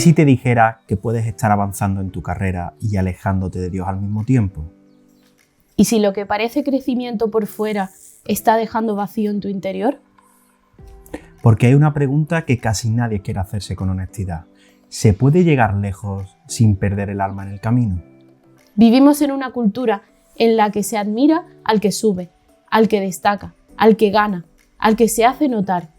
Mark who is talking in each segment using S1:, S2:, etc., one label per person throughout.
S1: si te dijera que puedes estar avanzando en tu carrera y alejándote de Dios al mismo tiempo?
S2: ¿Y si lo que parece crecimiento por fuera está dejando vacío en tu interior?
S1: Porque hay una pregunta que casi nadie quiere hacerse con honestidad. ¿Se puede llegar lejos sin perder el alma en el camino?
S2: Vivimos en una cultura en la que se admira al que sube, al que destaca, al que gana, al que se hace notar.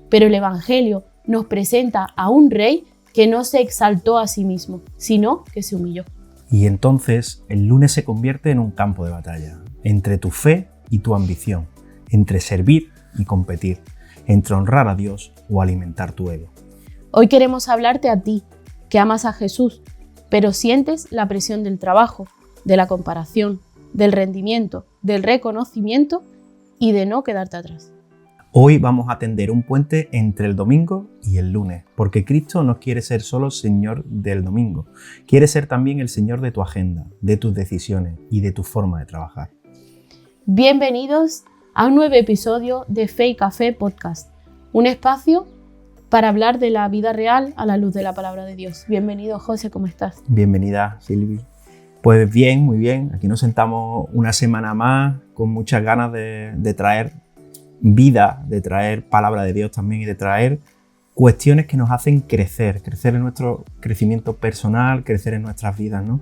S2: Pero el Evangelio nos presenta a un rey que no se exaltó a sí mismo, sino que se humilló.
S1: Y entonces el lunes se convierte en un campo de batalla, entre tu fe y tu ambición, entre servir y competir, entre honrar a Dios o alimentar tu ego.
S2: Hoy queremos hablarte a ti, que amas a Jesús, pero sientes la presión del trabajo, de la comparación, del rendimiento, del reconocimiento y de no quedarte atrás.
S1: Hoy vamos a tender un puente entre el domingo y el lunes, porque Cristo no quiere ser solo Señor del domingo, quiere ser también el Señor de tu agenda, de tus decisiones y de tu forma de trabajar.
S2: Bienvenidos a un nuevo episodio de Fe y Café Podcast, un espacio para hablar de la vida real a la luz de la palabra de Dios. Bienvenido, José, ¿cómo estás?
S1: Bienvenida, Silvi. Pues bien, muy bien. Aquí nos sentamos una semana más con muchas ganas de traer vida, de traer palabra de Dios también y de traer cuestiones que nos hacen crecer en nuestro crecimiento personal, crecer en nuestras vidas, ¿no?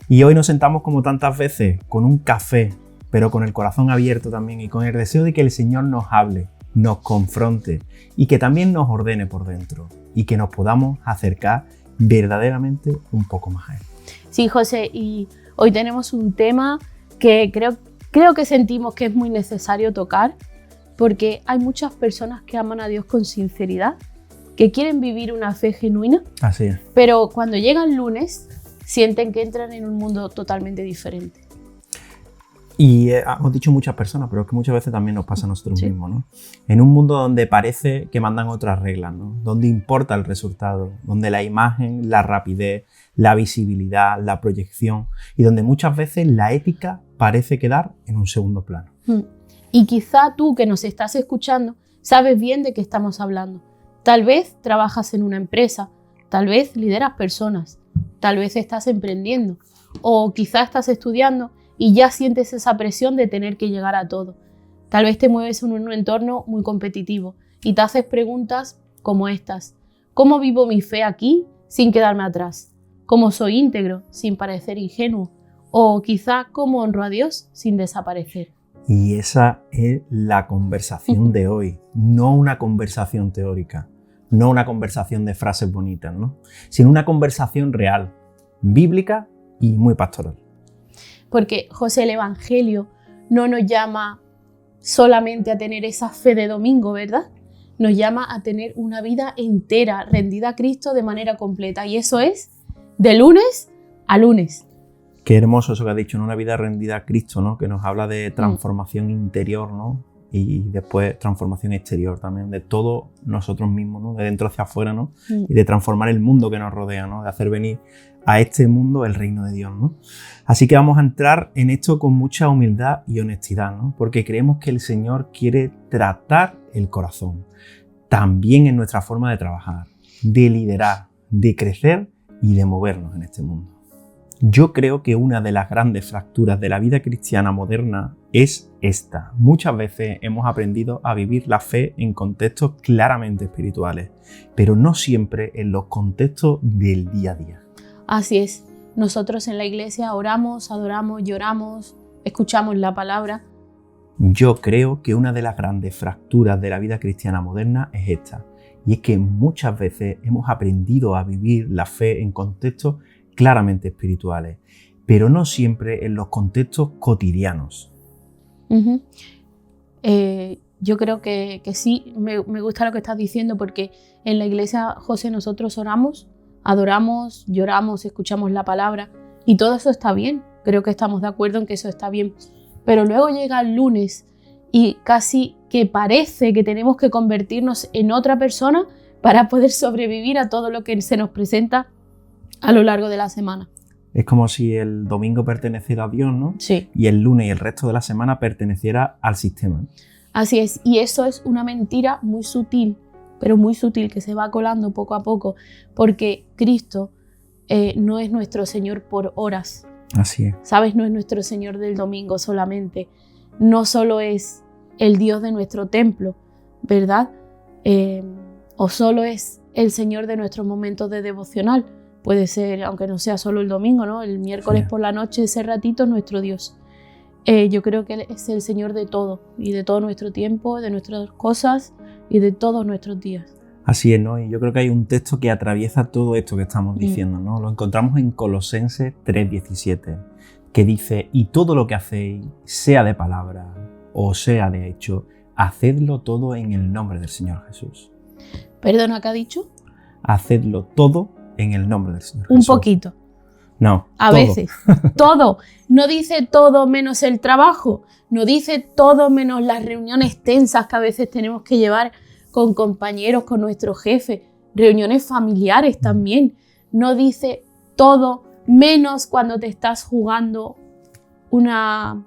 S1: Y hoy nos sentamos como tantas veces con un café, pero con el corazón abierto también y con el deseo de que el Señor nos hable, nos confronte y que también nos ordene por dentro y que nos podamos acercar verdaderamente un poco más a Él.
S2: Sí, José, y hoy tenemos un tema que creo que sentimos que es muy necesario tocar, porque hay muchas personas que aman a Dios con sinceridad, que quieren vivir una fe genuina,
S1: Así es.
S2: pero cuando llega el lunes sienten que entran en un mundo totalmente diferente.
S1: Y hemos dicho muchas personas, pero es que muchas veces también nos pasa a nosotros
S2: Sí.
S1: mismos, ¿no? En un mundo donde parece que mandan otras reglas, ¿no? Donde importa el resultado, donde la imagen, la rapidez, la visibilidad, la proyección y donde muchas veces la ética parece quedar en un segundo plano.
S2: Y quizá tú que nos estás escuchando sabes bien de qué estamos hablando. Tal vez trabajas en una empresa, tal vez lideras personas, tal vez estás emprendiendo o quizá estás estudiando y ya sientes esa presión de tener que llegar a todo. Tal vez te mueves en un entorno muy competitivo y te haces preguntas como estas. ¿Cómo vivo mi fe aquí sin quedarme atrás? ¿Cómo soy íntegro sin parecer ingenuo? O quizá ¿cómo honro a Dios sin desaparecer?
S1: Y esa es la conversación de hoy, no una conversación teórica, no una conversación de frases bonitas, ¿no? Sino una conversación real, bíblica y muy pastoral.
S2: Porque José, el Evangelio no nos llama solamente a tener esa fe de domingo, ¿verdad? Nos llama a tener una vida entera, rendida a Cristo de manera completa. Y eso es de lunes a lunes.
S1: Qué hermoso eso que has dicho, ¿no? Una vida rendida a Cristo, ¿no? Que nos habla de transformación interior, ¿no? Y después transformación exterior también, de todos nosotros mismos, ¿no? De dentro hacia afuera, ¿no? Y de transformar el mundo que nos rodea, ¿no? De hacer venir a este mundo el reino de Dios, ¿no? Así que vamos a entrar en esto con mucha humildad y honestidad, ¿no? Porque creemos que el Señor quiere tratar el corazón, también en nuestra forma de trabajar, de liderar, de crecer y de movernos en este mundo. Yo creo que una de las grandes fracturas de la vida cristiana moderna es esta. Muchas veces hemos aprendido a vivir la fe en contextos claramente espirituales, pero no siempre en los contextos del día a día.
S2: Así es. Nosotros en la iglesia oramos, adoramos, lloramos, escuchamos la palabra.
S1: Yo creo que una de las grandes fracturas de la vida cristiana moderna es esta. Y es que muchas veces hemos aprendido a vivir la fe en contextos claramente espirituales, pero no siempre en los contextos cotidianos.
S2: Yo creo que sí, me gusta lo que estás diciendo, porque en la iglesia, José, nosotros oramos, adoramos, lloramos, escuchamos la palabra y todo eso está bien. Creo que estamos de acuerdo en que eso está bien. Pero luego llega el lunes y casi que parece que tenemos que convertirnos en otra persona para poder sobrevivir a todo lo que se nos presenta a lo largo de la semana.
S1: Es como si el domingo perteneciera a Dios, ¿no?
S2: Sí.
S1: Y el lunes y el resto de la semana perteneciera al sistema.
S2: Así es, y eso es una mentira muy sutil, pero muy sutil, que se va colando poco a poco, porque Cristo no es nuestro Señor por horas.
S1: Así es.
S2: ¿Sabes? No es nuestro Señor del domingo solamente. No solo es el Dios de nuestro templo, ¿verdad? O solo es el Señor de nuestros momentos de devocional. Puede ser, aunque no sea solo el domingo, ¿no? El miércoles por la noche, ese ratito es nuestro Dios. Yo creo que Él es el Señor de todo, y de todo nuestro tiempo, de nuestras cosas y de todos nuestros días.
S1: Así es, ¿no? Y yo creo que hay un texto que atraviesa todo esto que estamos diciendo, ¿no? Lo encontramos en Colosenses 3:17, que dice: y todo lo que hacéis, sea de palabra o sea de hecho, hacedlo todo en el nombre del Señor Jesús.
S2: ¿Perdona, qué ha dicho?
S1: Hacedlo todo en el nombre del Señor
S2: Un
S1: Jesús.
S2: poquito.
S1: No,
S2: a
S1: todo.
S2: veces. Todo. No dice todo menos el trabajo. No dice todo menos las reuniones tensas que a veces tenemos que llevar con compañeros, con nuestro jefe. Reuniones familiares también. No dice todo menos cuando te estás jugando una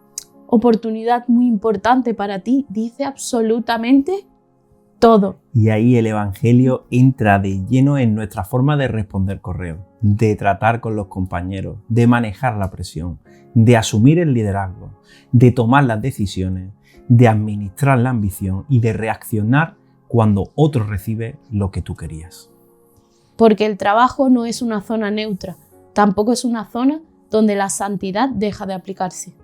S2: oportunidad muy importante para ti. Dice absolutamente todo.
S1: Y ahí el Evangelio entra de lleno en nuestra forma de responder correos, de tratar con los compañeros, de manejar la presión, de asumir el liderazgo, de tomar las decisiones, de administrar la ambición y de reaccionar cuando otro recibe lo que tú querías.
S2: Porque el trabajo no es una zona neutra, tampoco es una zona donde la santidad deja de aplicarse.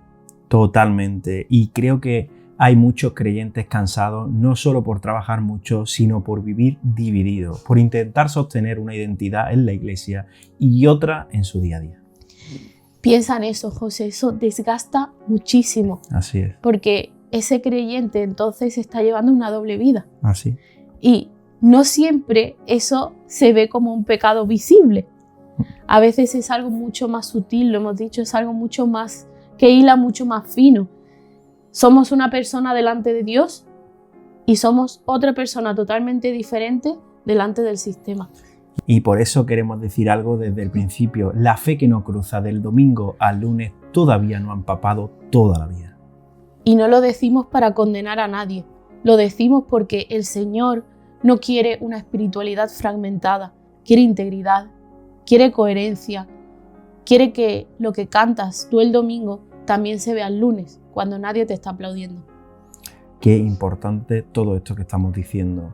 S1: Totalmente. Y creo que hay muchos creyentes cansados no solo por trabajar mucho, sino por vivir divididos, por intentar sostener una identidad en la iglesia y otra en su día a día.
S2: Piensa en eso, José, eso desgasta muchísimo.
S1: Así es.
S2: Porque ese creyente entonces está llevando una doble vida.
S1: Así.
S2: Y no siempre eso se ve como un pecado visible. A veces es algo mucho más sutil, lo hemos dicho, es algo mucho más, que hila mucho más fino. Somos una persona delante de Dios y somos otra persona totalmente diferente delante del sistema.
S1: Y por eso queremos decir algo desde el principio. La fe que no cruza del domingo al lunes todavía no ha empapado toda la vida.
S2: Y no lo decimos para condenar a nadie. Lo decimos porque el Señor no quiere una espiritualidad fragmentada. Quiere integridad, quiere coherencia, quiere que lo que cantas tú el domingo también se vea el lunes, cuando nadie te está aplaudiendo.
S1: Qué importante todo esto que estamos diciendo.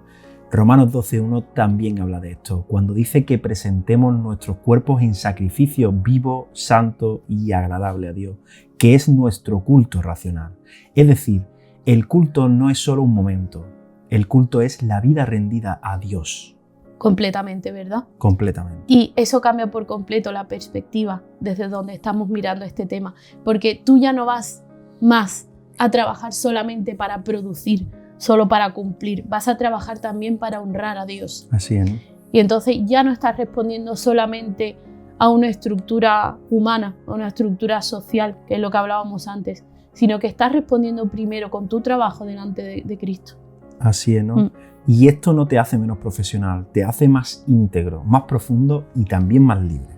S1: Romanos 12:1 también habla de esto, cuando dice que presentemos nuestros cuerpos en sacrificio vivo, santo y agradable a Dios, que es nuestro culto racional. Es decir, el culto no es solo un momento, el culto es la vida rendida a Dios.
S2: Completamente, ¿verdad?
S1: Completamente.
S2: Y eso cambia por completo la perspectiva desde donde estamos mirando este tema, porque tú ya no vas más a trabajar solamente para producir, solo para cumplir, vas a trabajar también para honrar a Dios.
S1: Así es, ¿no?
S2: Y entonces ya no estás respondiendo solamente a una estructura humana, a una estructura social, que es lo que hablábamos antes, sino que estás respondiendo primero con tu trabajo delante de Cristo.
S1: Así es, ¿no? Y esto no te hace menos profesional, te hace más íntegro, más profundo y también más libre.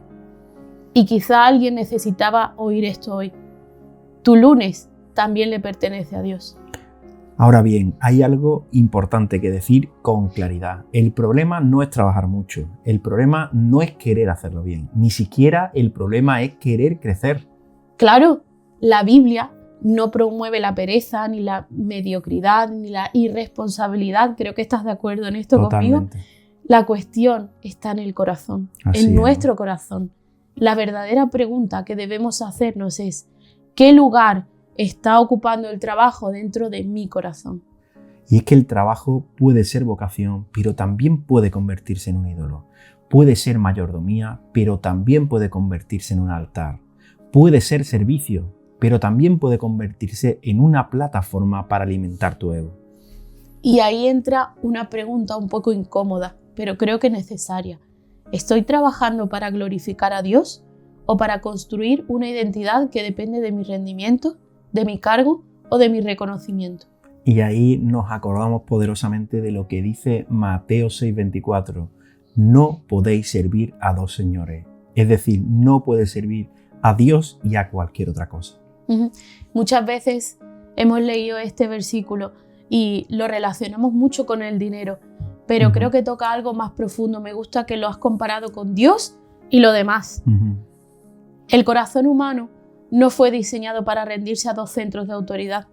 S2: Y quizá alguien necesitaba oír esto hoy. Tu lunes también le pertenece a Dios.
S1: Ahora bien, hay algo importante que decir con claridad. El problema no es trabajar mucho, el problema no es querer hacerlo bien, ni siquiera el problema es querer crecer.
S2: Claro, la Biblia no promueve la pereza, ni la mediocridad, ni la irresponsabilidad. Creo que estás de acuerdo en esto conmigo. La cuestión está en el corazón, en nuestro corazón. La verdadera pregunta que debemos hacernos es: ¿qué lugar está ocupando el trabajo dentro de mi corazón?
S1: Y es que el trabajo puede ser vocación, pero también puede convertirse en un ídolo. Puede ser mayordomía, pero también puede convertirse en un altar. Puede ser servicio, pero también puede convertirse en una plataforma para alimentar tu ego.
S2: Y ahí entra una pregunta un poco incómoda, pero creo que necesaria. ¿Estoy trabajando para glorificar a Dios o para construir una identidad que depende de mi rendimiento, de mi cargo o de mi reconocimiento?
S1: Y ahí nos acordamos poderosamente de lo que dice Mateo 6:24. No podéis servir a dos señores. Es decir, no puedes servir a Dios y a cualquier otra cosa.
S2: Muchas veces hemos leído este versículo y lo relacionamos mucho con el dinero, pero creo que toca algo más profundo. Me gusta que lo has comparado con Dios y lo demás. El corazón humano no fue diseñado para rendirse a dos centros de autoridad.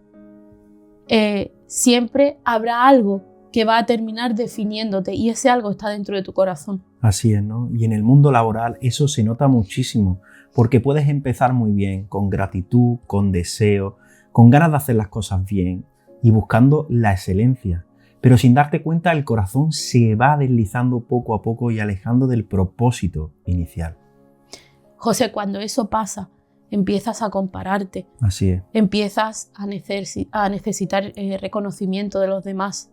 S2: Siempre habrá algo que va a terminar definiéndote y ese algo está dentro de tu corazón.
S1: Así es, ¿no? Y en el mundo laboral eso se nota muchísimo, porque puedes empezar muy bien, con gratitud, con deseo, con ganas de hacer las cosas bien y buscando la excelencia. Pero sin darte cuenta el corazón se va deslizando poco a poco y alejando del propósito inicial.
S2: José, cuando eso pasa, empiezas a compararte.
S1: Así es.
S2: Empiezas a necesitar reconocimiento de los demás.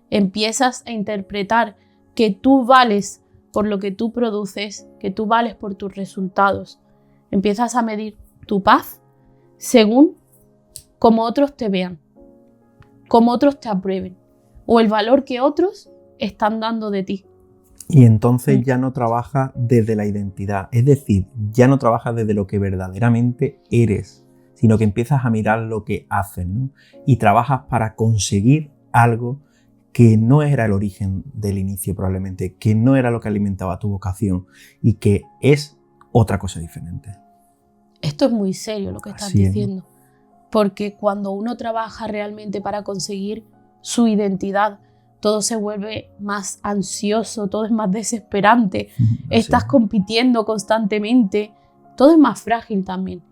S2: Empiezas a interpretar que tú vales por lo que tú produces, que tú vales por tus resultados. Empiezas a medir tu paz según cómo otros te vean, cómo otros te aprueben o el valor que otros están dando de ti.
S1: Y entonces ya no trabajas desde la identidad, es decir, ya no trabajas desde lo que verdaderamente eres, sino que empiezas a mirar lo que haces, ¿no? Y trabajas para conseguir algo que no era el origen del inicio probablemente, que no era lo que alimentaba tu vocación y que es otra cosa diferente.
S2: Esto es muy serio lo que estás diciendo, porque cuando uno trabaja realmente para conseguir su identidad, todo se vuelve más ansioso, todo es más desesperante, estás compitiendo constantemente, todo es más frágil también.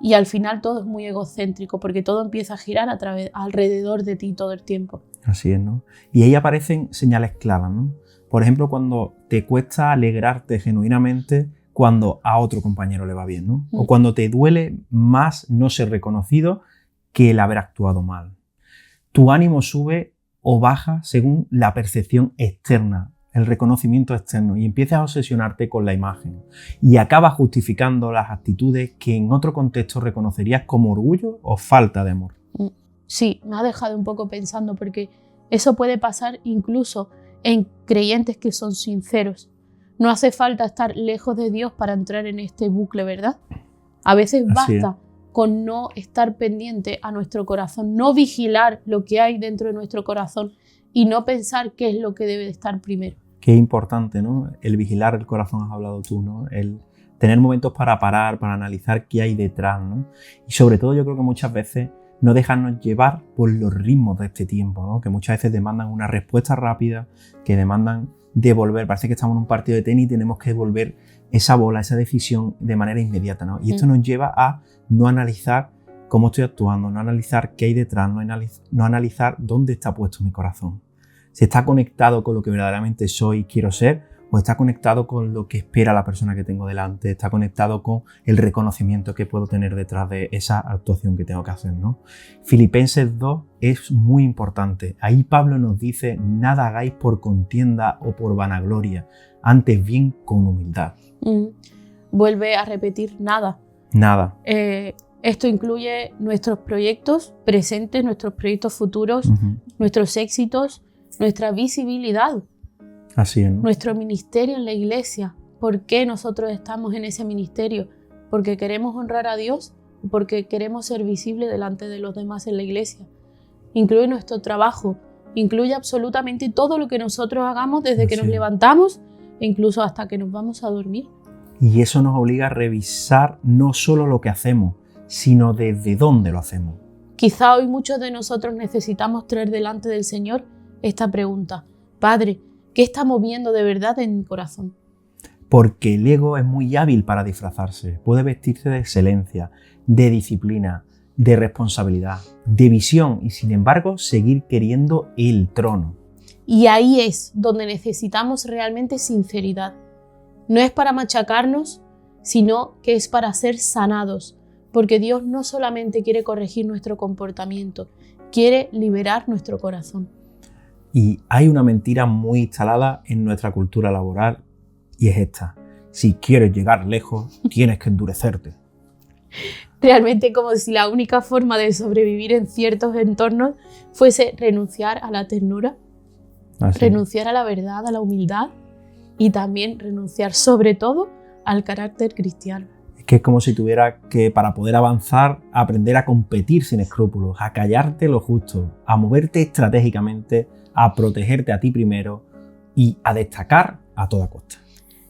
S2: Y al final todo es muy egocéntrico porque todo empieza a girar alrededor de ti todo el tiempo.
S1: Así es, ¿no? Y ahí aparecen señales claras, ¿no? Por ejemplo, cuando te cuesta alegrarte genuinamente cuando a otro compañero le va bien, ¿no? O cuando te duele más no ser reconocido que el haber actuado mal. Tu ánimo sube o baja según la percepción externa, el reconocimiento externo, y empiezas a obsesionarte con la imagen y acabas justificando las actitudes que en otro contexto reconocerías como orgullo o falta de amor.
S2: Sí, me ha dejado un poco pensando porque eso puede pasar incluso en creyentes que son sinceros. No hace falta estar lejos de Dios para entrar en este bucle, ¿verdad? A veces basta con no estar pendiente a nuestro corazón, no vigilar lo que hay dentro de nuestro corazón y no pensar qué es lo que debe de estar primero.
S1: Qué importante, ¿no? El vigilar el corazón, has hablado tú, ¿no? El tener momentos para parar, para analizar qué hay detrás, ¿no? Y sobre todo yo creo que muchas veces no dejarnos llevar por los ritmos de este tiempo, ¿no? Que muchas veces demandan una respuesta rápida, que demandan devolver. Parece que estamos en un partido de tenis y tenemos que devolver esa bola, esa decisión de manera inmediata, ¿no? Y esto nos lleva a no analizar cómo estoy actuando, no analizar qué hay detrás, no analizar dónde está puesto mi corazón. Si está conectado con lo que verdaderamente soy y quiero ser, o está conectado con lo que espera la persona que tengo delante, está conectado con el reconocimiento que puedo tener detrás de esa actuación que tengo que hacer, ¿no? Filipenses 2 es muy importante. Ahí Pablo nos dice: nada hagáis por contienda o por vanagloria, antes bien con humildad.
S2: Vuelve a repetir nada.
S1: Nada.
S2: Esto incluye nuestros proyectos presentes, nuestros proyectos futuros, nuestros éxitos, nuestra visibilidad.
S1: Así es, ¿no?
S2: Nuestro ministerio en la iglesia. ¿Por qué nosotros estamos en ese ministerio? ¿Porque queremos honrar a Dios o porque queremos ser visibles delante de los demás en la iglesia? Incluye nuestro trabajo, incluye absolutamente todo lo que nosotros hagamos desde que nos levantamos e incluso hasta que nos vamos a dormir.
S1: Y eso nos obliga a revisar no solo lo que hacemos, sino desde dónde lo hacemos.
S2: Quizá hoy muchos de nosotros necesitamos traer delante del Señor esta pregunta: Padre, ¿qué está moviendo de verdad en mi corazón?
S1: Porque el ego es muy hábil para disfrazarse. Puede vestirse de excelencia, de disciplina, de responsabilidad, de visión y sin embargo seguir queriendo el trono.
S2: Y ahí es donde necesitamos realmente sinceridad. No es para machacarnos, sino que es para ser sanados. Porque Dios no solamente quiere corregir nuestro comportamiento, quiere liberar nuestro corazón.
S1: Y hay una mentira muy instalada en nuestra cultura laboral y es esta: si quieres llegar lejos, tienes que endurecerte.
S2: Realmente como si la única forma de sobrevivir en ciertos entornos fuese renunciar a la ternura, renunciar a la verdad, a la humildad y también renunciar sobre todo al carácter cristiano.
S1: Es que es como si tuviera que, para poder avanzar, aprender a competir sin escrúpulos, a callarte lo justo, a moverte estratégicamente, a protegerte a ti primero, y a destacar a toda costa.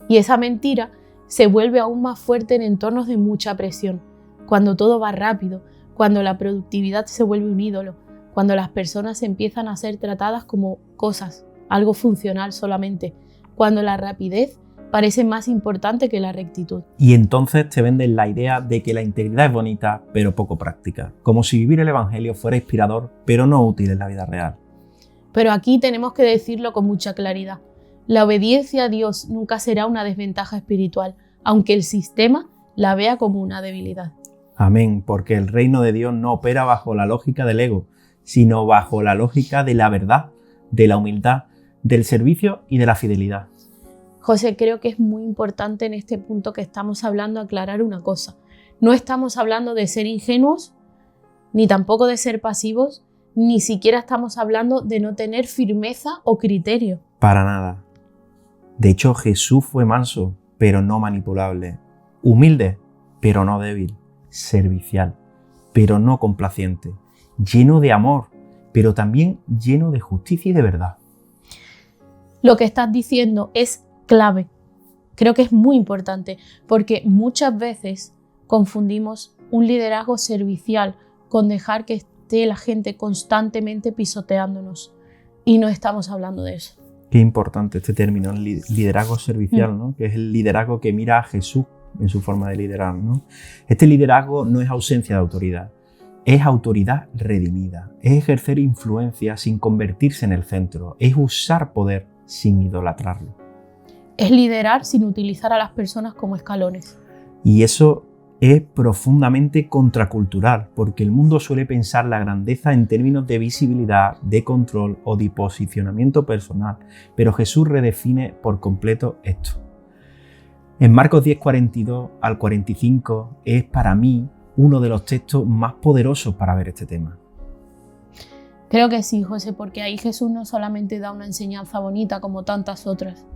S2: Y esa mentira se vuelve aún más fuerte en entornos de mucha presión, cuando todo va rápido, cuando la productividad se vuelve un ídolo, cuando las personas empiezan a ser tratadas como cosas, algo funcional solamente, cuando la rapidez parece más importante que la rectitud.
S1: Y entonces te venden la idea de que la integridad es bonita, pero poco práctica, como si vivir el evangelio fuera inspirador, pero no útil en la vida real.
S2: Pero aquí tenemos que decirlo con mucha claridad. La obediencia a Dios nunca será una desventaja espiritual, aunque el sistema la vea como una debilidad.
S1: Amén, porque el reino de Dios no opera bajo la lógica del ego, sino bajo la lógica de la verdad, de la humildad, del servicio y de la fidelidad.
S2: José, creo que es muy importante en este punto que estamos hablando aclarar una cosa. No estamos hablando de ser ingenuos, ni tampoco de ser pasivos, ni siquiera estamos hablando de no tener firmeza o criterio.
S1: Para nada. De hecho, Jesús fue manso, pero no manipulable. Humilde, pero no débil. Servicial, pero no complaciente. Lleno de amor, pero también lleno de justicia y de verdad.
S2: Lo que estás diciendo es clave. Creo que es muy importante, porque muchas veces confundimos un liderazgo servicial con dejar que esté la gente constantemente pisoteándonos. Y no estamos hablando de eso.
S1: Qué importante este término, liderazgo servicial, ¿no? Que es el liderazgo que mira a Jesús en su forma de liderar, ¿no? Este liderazgo no es ausencia de autoridad, es autoridad redimida, es ejercer influencia sin convertirse en el centro, es usar poder sin idolatrarlo.
S2: Es liderar sin utilizar a las personas como escalones.
S1: Y eso es profundamente contracultural, porque el mundo suele pensar la grandeza en términos de visibilidad, de control o de posicionamiento personal, pero Jesús redefine por completo esto. En Marcos 10, 42 al 45 es para mí uno de los textos más poderosos para ver este tema.
S2: Creo que sí, José, porque ahí Jesús no solamente da una enseñanza bonita como tantas otras,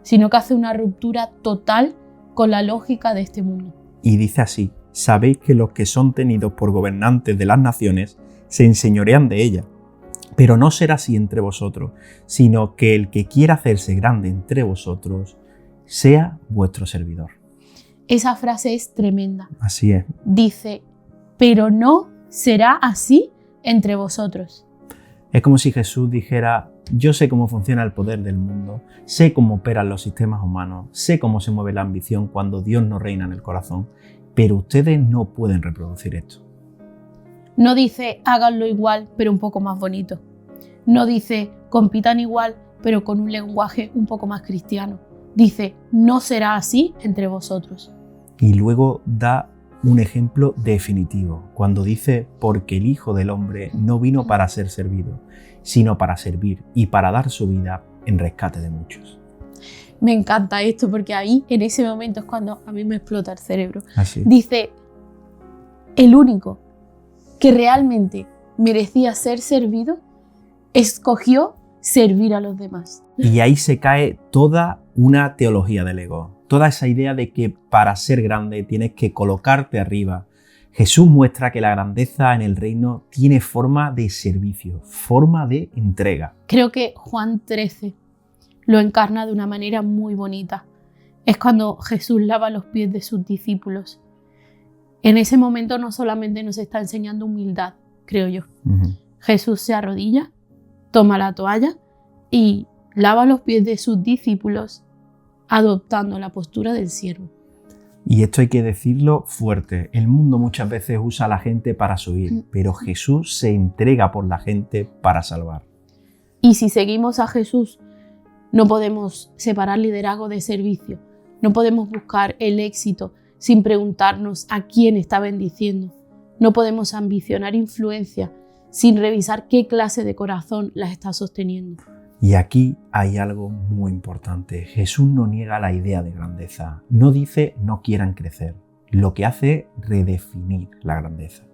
S2: sino que hace una ruptura total con la lógica de este mundo.
S1: Y dice así: sabéis que los que son tenidos por gobernantes de las naciones se enseñorean de ellas, pero no será así entre vosotros, sino que el que quiera hacerse grande entre vosotros sea vuestro servidor.
S2: Esa frase es tremenda.
S1: Así es.
S2: Dice, pero no será así entre vosotros.
S1: Es como si Jesús dijera: yo sé cómo funciona el poder del mundo, sé cómo operan los sistemas humanos, sé cómo se mueve la ambición cuando Dios no reina en el corazón, pero ustedes no pueden reproducir esto.
S2: No dice háganlo igual, pero un poco más bonito. No dice compitan igual, pero con un lenguaje un poco más cristiano. Dice, no será así entre vosotros.
S1: Y luego da un ejemplo definitivo, cuando dice: porque el Hijo del Hombre no vino para ser servido, sino para servir y para dar su vida en rescate de muchos.
S2: Me encanta esto, porque ahí, en ese momento, es cuando a mí me explota el cerebro.
S1: Así.
S2: Dice, el único que realmente merecía ser servido, escogió servir a los demás.
S1: Y ahí se cae toda una teología del ego, toda esa idea de que para ser grande tienes que colocarte arriba. Jesús muestra que la grandeza en el reino tiene forma de servicio, forma de entrega.
S2: Creo que Juan 13 lo encarna de una manera muy bonita. Es cuando Jesús lava los pies de sus discípulos. En ese momento no solamente nos está enseñando humildad, creo yo. Jesús se arrodilla, toma la toalla y lava los pies de sus discípulos, adoptando la postura del siervo.
S1: Y esto hay que decirlo fuerte. El mundo muchas veces usa a la gente para subir, pero Jesús se entrega por la gente para salvar.
S2: Y si seguimos a Jesús, no podemos separar liderazgo de servicio. No podemos buscar el éxito sin preguntarnos a quién está bendiciendo. No podemos ambicionar influencia sin revisar qué clase de corazón las está sosteniendo.
S1: Y aquí hay algo muy importante. Jesús no niega la idea de grandeza. No dice no quieran crecer. Lo que hace es redefinir la grandeza.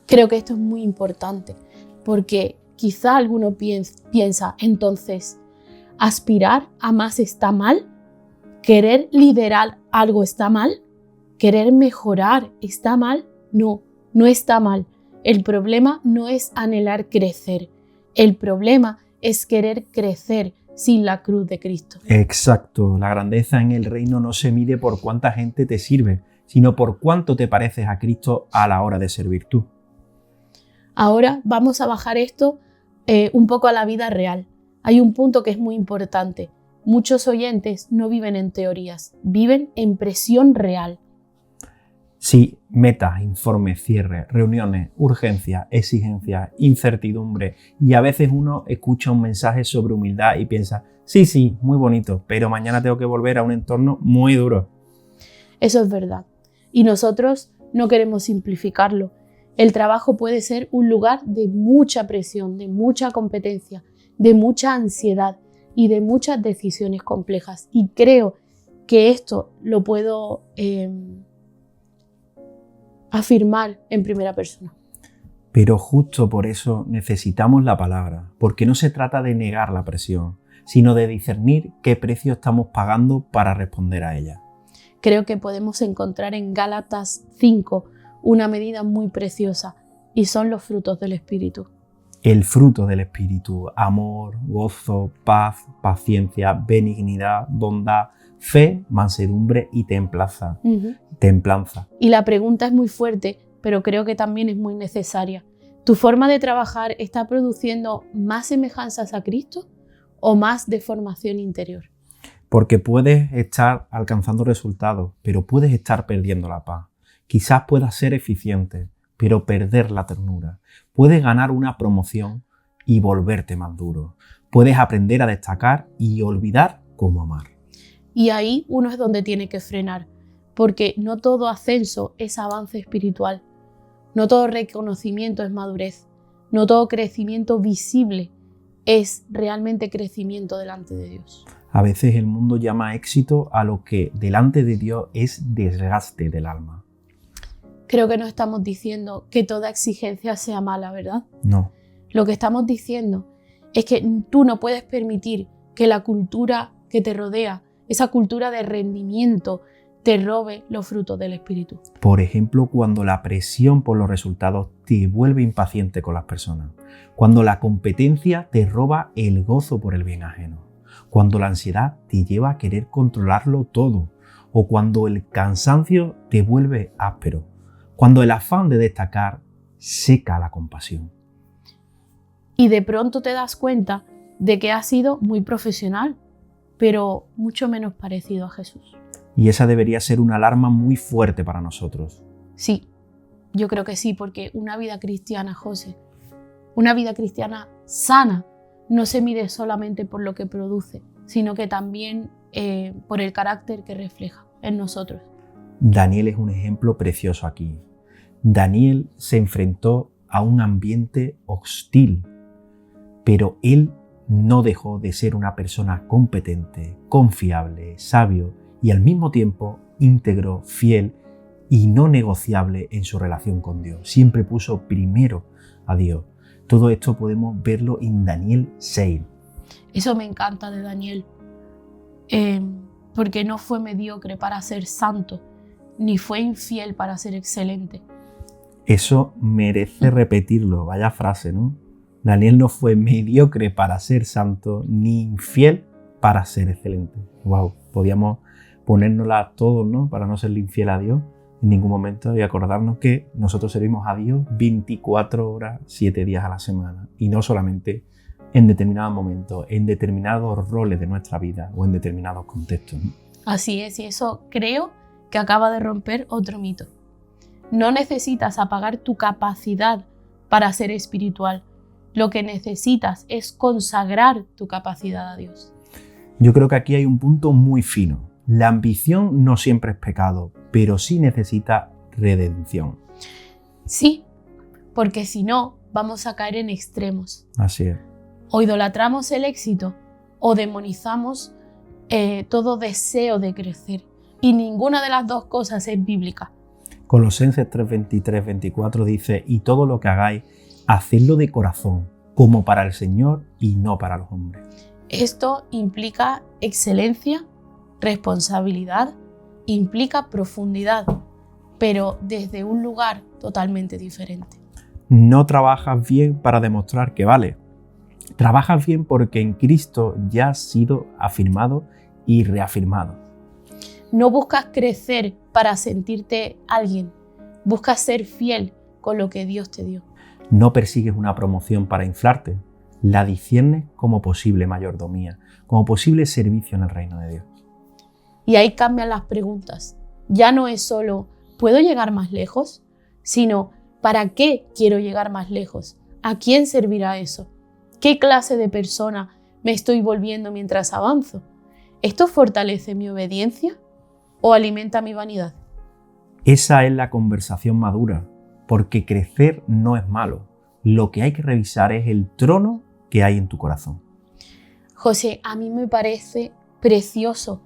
S2: Creo que esto es muy importante, porque quizá alguno piensa, entonces, ¿aspirar a más está mal? ¿Querer liderar algo está mal? ¿Querer mejorar está mal? No, no está mal. El problema no es anhelar crecer. El problema es querer crecer sin la cruz de Cristo.
S1: Exacto, la grandeza en el reino no se mide por cuánta gente te sirve, sino por cuánto te pareces a Cristo a la hora de servir tú.
S2: Ahora vamos a bajar esto un poco a la vida real. Hay un punto que es muy importante. Muchos oyentes no viven en teorías, viven en presión real.
S1: Sí, metas, informes, cierres, reuniones, urgencias, exigencias, incertidumbre, y a veces uno escucha un mensaje sobre humildad y piensa, sí, muy bonito, pero mañana tengo que volver a un entorno muy duro.
S2: Eso es verdad. Y nosotros no queremos simplificarlo. El trabajo puede ser un lugar de mucha presión, de mucha competencia, de mucha ansiedad y de muchas decisiones complejas. Y creo que esto lo puedo afirmar en primera persona.
S1: Pero justo por eso necesitamos la palabra, porque no se trata de negar la presión, sino de discernir qué precio estamos pagando para responder a ella.
S2: Creo que podemos encontrar en Gálatas 5 una medida muy preciosa, y son los frutos del Espíritu.
S1: El fruto del Espíritu: amor, gozo, paz, paciencia, benignidad, bondad, fe, mansedumbre y templanza.
S2: Y la pregunta es muy fuerte, pero creo que también es muy necesaria. ¿Tu forma de trabajar está produciendo más semejanzas a Cristo o más deformación interior?
S1: Porque puedes estar alcanzando resultados, pero puedes estar perdiendo la paz. Quizás puedas ser eficiente, pero perder la ternura. Puedes ganar una promoción y volverte más duro. Puedes aprender a destacar y olvidar cómo amar.
S2: Y ahí uno es donde tiene que frenar, porque no todo ascenso es avance espiritual, no todo reconocimiento es madurez, no todo crecimiento visible es realmente crecimiento delante de Dios.
S1: A veces el mundo llama éxito a lo que delante de Dios es desgaste del alma.
S2: Creo que no estamos diciendo que toda exigencia sea mala, ¿verdad?
S1: No.
S2: Lo que estamos diciendo es que tú no puedes permitir que la cultura que te rodea, esa cultura de rendimiento, te robe los frutos del Espíritu.
S1: Por ejemplo, cuando la presión por los resultados te vuelve impaciente con las personas, cuando la competencia te roba el gozo por el bien ajeno, cuando la ansiedad te lleva a querer controlarlo todo, o cuando el cansancio te vuelve áspero, cuando el afán de destacar seca la compasión.
S2: Y de pronto te das cuenta de que has sido muy profesional, pero mucho menos parecido a Jesús.
S1: Y esa debería ser una alarma muy fuerte para nosotros.
S2: Sí, yo creo que sí, porque una vida cristiana, José, una vida cristiana sana, no se mide solamente por lo que produce, sino que también por el carácter que refleja en nosotros.
S1: Daniel es un ejemplo precioso aquí. Daniel se enfrentó a un ambiente hostil, pero él no dejó de ser una persona competente, confiable, sabio y al mismo tiempo íntegro, fiel y no negociable en su relación con Dios. Siempre puso primero a Dios. Todo esto podemos verlo en Daniel 6.
S2: Eso me encanta de Daniel, porque no fue mediocre para ser santo, ni fue infiel para ser excelente.
S1: Eso merece repetirlo, vaya frase, ¿no? Daniel no fue mediocre para ser santo, ni infiel para ser excelente. Wow, podíamos ponérnosla todos, ¿no? Para no serle infiel a Dios en ningún momento y acordarnos que nosotros servimos a Dios 24 horas, 7 días a la semana y no solamente en determinados momentos, en determinados roles de nuestra vida o en determinados contextos, ¿no?
S2: Así es, y eso creo que acaba de romper otro mito. No necesitas apagar tu capacidad para ser espiritual. Lo que necesitas es consagrar tu capacidad a Dios.
S1: Yo creo que aquí hay un punto muy fino. La ambición no siempre es pecado, pero sí necesita redención.
S2: Sí, porque si no, vamos a caer en extremos.
S1: Así es.
S2: O idolatramos el éxito o demonizamos todo deseo de crecer. Y ninguna de las dos cosas es bíblica.
S1: Colosenses 3:23-24 dice: y todo lo que hagáis, hacedlo de corazón, como para el Señor y no para los hombres.
S2: Esto implica excelencia, responsabilidad, implica profundidad, pero desde un lugar totalmente diferente.
S1: No trabajas bien para demostrar que vales. Trabajas bien porque en Cristo ya has sido afirmado y reafirmado.
S2: No buscas crecer para sentirte alguien, buscas ser fiel con lo que Dios te dio.
S1: No persigues una promoción para inflarte, la disciernes como posible mayordomía, como posible servicio en el reino de Dios.
S2: Y ahí cambian las preguntas. Ya no es solo, ¿puedo llegar más lejos? Sino, ¿para qué quiero llegar más lejos? ¿A quién servirá eso? ¿Qué clase de persona me estoy volviendo mientras avanzo? ¿Esto fortalece mi obediencia o alimenta mi vanidad?
S1: Esa es la conversación madura, porque crecer no es malo. Lo que hay que revisar es el trono que hay en tu corazón.
S2: José, a mí me parece precioso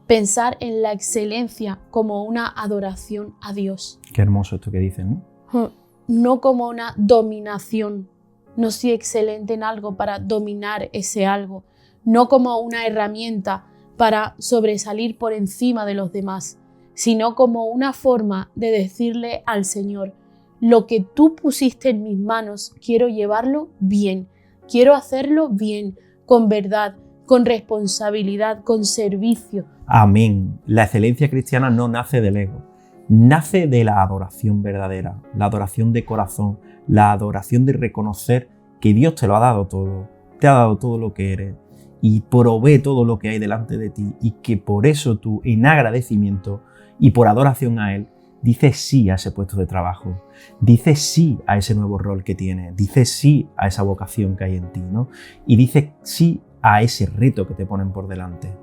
S2: pensar en la excelencia como una adoración a Dios.
S1: Qué hermoso esto que dices, ¿no?
S2: No como una dominación. No soy excelente en algo para dominar ese algo. No como una herramienta para sobresalir por encima de los demás, sino como una forma de decirle al Señor, lo que tú pusiste en mis manos, quiero llevarlo bien, quiero hacerlo bien, con verdad, con responsabilidad, con servicio.
S1: Amén. La excelencia cristiana no nace del ego, nace de la adoración verdadera, la adoración de corazón, la adoración de reconocer que Dios te lo ha dado todo, te ha dado todo lo que eres y provee todo lo que hay delante de ti y que por eso tú, en agradecimiento y por adoración a Él, dices sí a ese puesto de trabajo, dices sí a ese nuevo rol que tienes, dices sí a esa vocación que hay en ti, ¿no? Y dices sí a ese reto que te ponen por delante.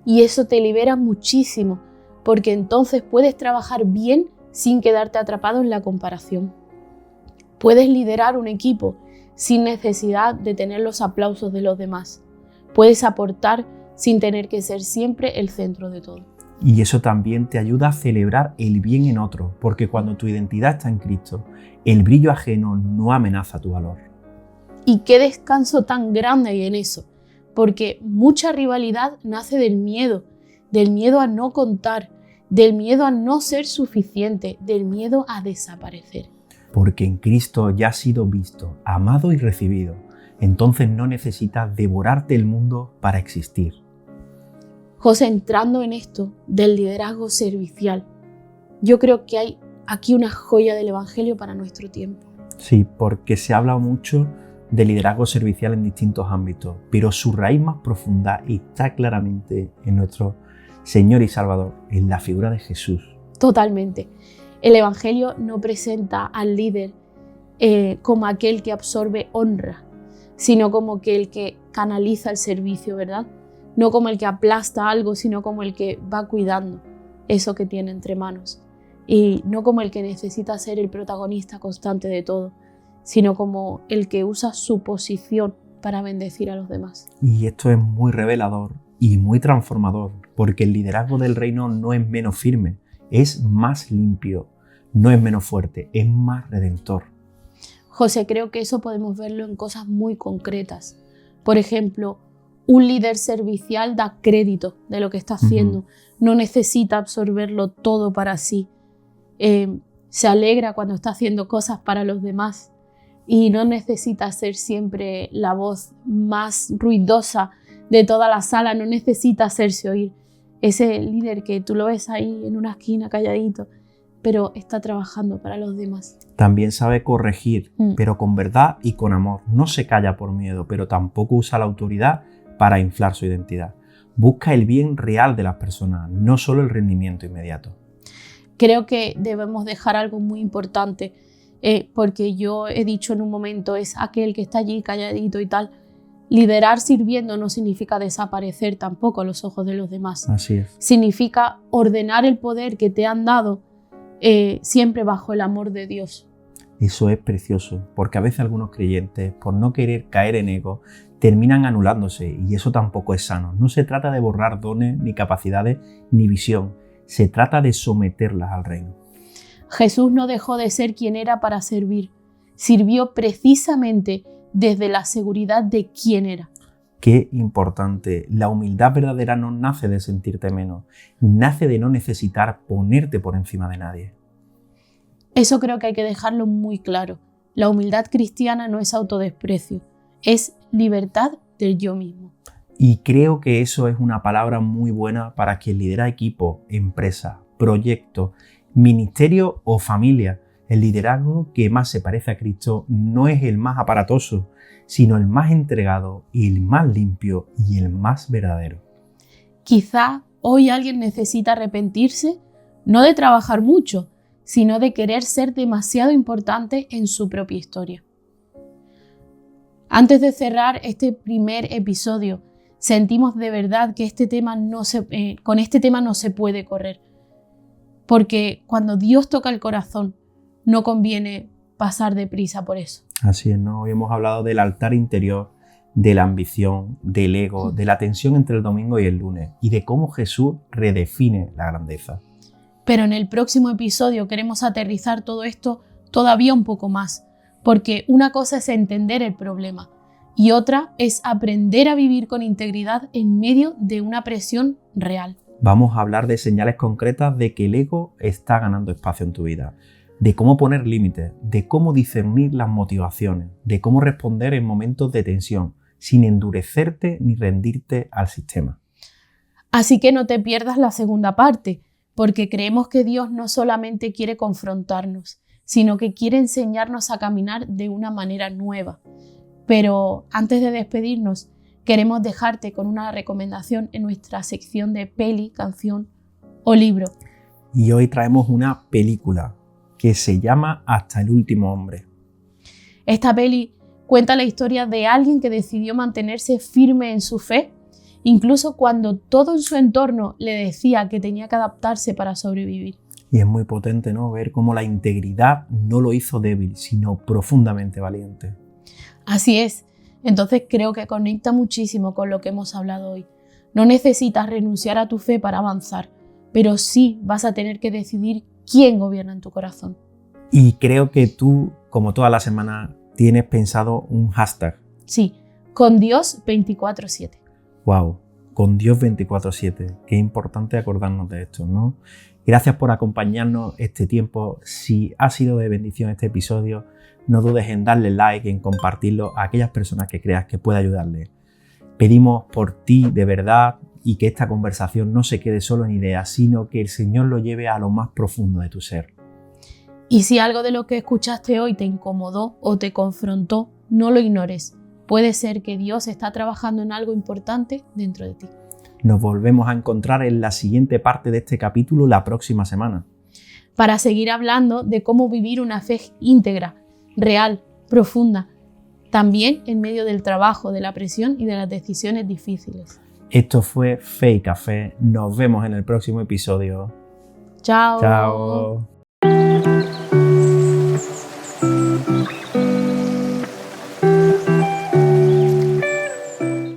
S2: Y eso te libera muchísimo, porque entonces puedes trabajar bien sin quedarte atrapado en la comparación. Puedes liderar un equipo sin necesidad de tener los aplausos de los demás. Puedes aportar sin tener que ser siempre el centro de todo.
S1: Y eso también te ayuda a celebrar el bien en otro, porque cuando tu identidad está en Cristo, el brillo ajeno no amenaza tu valor.
S2: Y qué descanso tan grande hay en eso, porque mucha rivalidad nace del miedo a no contar, del miedo a no ser suficiente, del miedo a desaparecer.
S1: Porque en Cristo ya has sido visto, amado y recibido, entonces no necesitas devorarte el mundo para existir.
S2: José, entrando en esto del liderazgo servicial, yo creo que hay aquí una joya del Evangelio para nuestro tiempo.
S1: Sí, porque se habla mucho de liderazgo servicial en distintos ámbitos, pero su raíz más profunda está claramente en nuestro Señor y Salvador, en la figura de Jesús.
S2: Totalmente. El Evangelio no presenta al líder como aquel que absorbe honra, sino como que el que canaliza el servicio, ¿verdad? No como el que aplasta algo, sino como el que va cuidando eso que tiene entre manos. Y no como el que necesita ser el protagonista constante de todo, sino como el que usa su posición para bendecir a los demás.
S1: Y esto es muy revelador y muy transformador, porque el liderazgo del reino no es menos firme, es más limpio, no es menos fuerte, es más redentor.
S2: José, creo que eso podemos verlo en cosas muy concretas. Por ejemplo, un líder servicial da crédito de lo que está haciendo, no necesita absorberlo todo para sí. Se alegra cuando está haciendo cosas para los demás y no necesita ser siempre la voz más ruidosa de toda la sala, no necesita hacerse oír. Ese líder que tú lo ves ahí en una esquina calladito, pero está trabajando para los demás.
S1: También sabe corregir, pero con verdad y con amor. No se calla por miedo, pero tampoco usa la autoridad para inflar su identidad. Busca el bien real de las personas, no solo el rendimiento inmediato.
S2: Creo que debemos dejar algo muy importante, porque yo he dicho en un momento, es aquel que está allí calladito y tal. Liderar sirviendo no significa desaparecer tampoco a los ojos de los demás.
S1: Así es.
S2: Significa ordenar el poder que te han dado siempre bajo el amor de Dios.
S1: Eso es precioso, porque a veces algunos creyentes, por no querer caer en ego, terminan anulándose y eso tampoco es sano. No se trata de borrar dones, ni capacidades, ni visión. Se trata de someterlas al reino.
S2: Jesús no dejó de ser quien era para servir. Sirvió precisamente desde la seguridad de quién era.
S1: Qué importante. La humildad verdadera no nace de sentirte menos, nace de no necesitar ponerte por encima de nadie.
S2: Eso creo que hay que dejarlo muy claro. La humildad cristiana no es autodesprecio, es libertad del yo mismo.
S1: Y creo que eso es una palabra muy buena para quien lidera equipo, empresa, proyecto, ministerio o familia. El liderazgo que más se parece a Cristo no es el más aparatoso, sino el más entregado, el más limpio y el más verdadero.
S2: Quizá hoy alguien necesita arrepentirse, no de trabajar mucho, sino de querer ser demasiado importante en su propia historia. Antes de cerrar este primer episodio, sentimos de verdad que con este tema no se puede correr, porque cuando Dios toca el corazón, no conviene pasar deprisa por eso.
S1: Así es, ¿no? Hoy hemos hablado del altar interior, de la ambición, del ego, de la tensión entre el domingo y el lunes y de cómo Jesús redefine la grandeza.
S2: Pero en el próximo episodio queremos aterrizar todo esto todavía un poco más, porque una cosa es entender el problema y otra es aprender a vivir con integridad en medio de una presión real.
S1: Vamos a hablar de señales concretas de que el ego está ganando espacio en tu vida, de cómo poner límites, de cómo discernir las motivaciones, de cómo responder en momentos de tensión, sin endurecerte ni rendirte al sistema.
S2: Así que no te pierdas la segunda parte, porque creemos que Dios no solamente quiere confrontarnos, sino que quiere enseñarnos a caminar de una manera nueva. Pero antes de despedirnos, queremos dejarte con una recomendación en nuestra sección de peli, canción o libro.
S1: Y hoy traemos una película que se llama Hasta el último hombre.
S2: Esta peli cuenta la historia de alguien que decidió mantenerse firme en su fe, incluso cuando todo en su entorno le decía que tenía que adaptarse para sobrevivir.
S1: Y es muy potente, ¿no? Ver cómo la integridad no lo hizo débil, sino profundamente valiente.
S2: Así es. Entonces creo que conecta muchísimo con lo que hemos hablado hoy. No necesitas renunciar a tu fe para avanzar, pero sí vas a tener que decidir quién gobierna en tu corazón.
S1: Y creo que tú, como toda la semana, tienes pensado un hashtag.
S2: Sí, con Dios 24/7.
S1: Wow, con Dios 24/7. Qué importante acordarnos de esto, ¿no? Gracias por acompañarnos este tiempo. Si ha sido de bendición este episodio, no dudes en darle like, en compartirlo a aquellas personas que creas que puede ayudarles. Pedimos por ti de verdad y que esta conversación no se quede solo en ideas, sino que el Señor lo lleve a lo más profundo de tu ser.
S2: Y si algo de lo que escuchaste hoy te incomodó o te confrontó, no lo ignores. Puede ser que Dios está trabajando en algo importante dentro de ti.
S1: Nos volvemos a encontrar en la siguiente parte de este capítulo la próxima semana.
S2: Para seguir hablando de cómo vivir una fe íntegra, real, profunda, también en medio del trabajo, de la presión y de las decisiones difíciles.
S1: Esto fue Fe y Café. Nos vemos en el próximo episodio.
S2: Chao.
S1: Chao.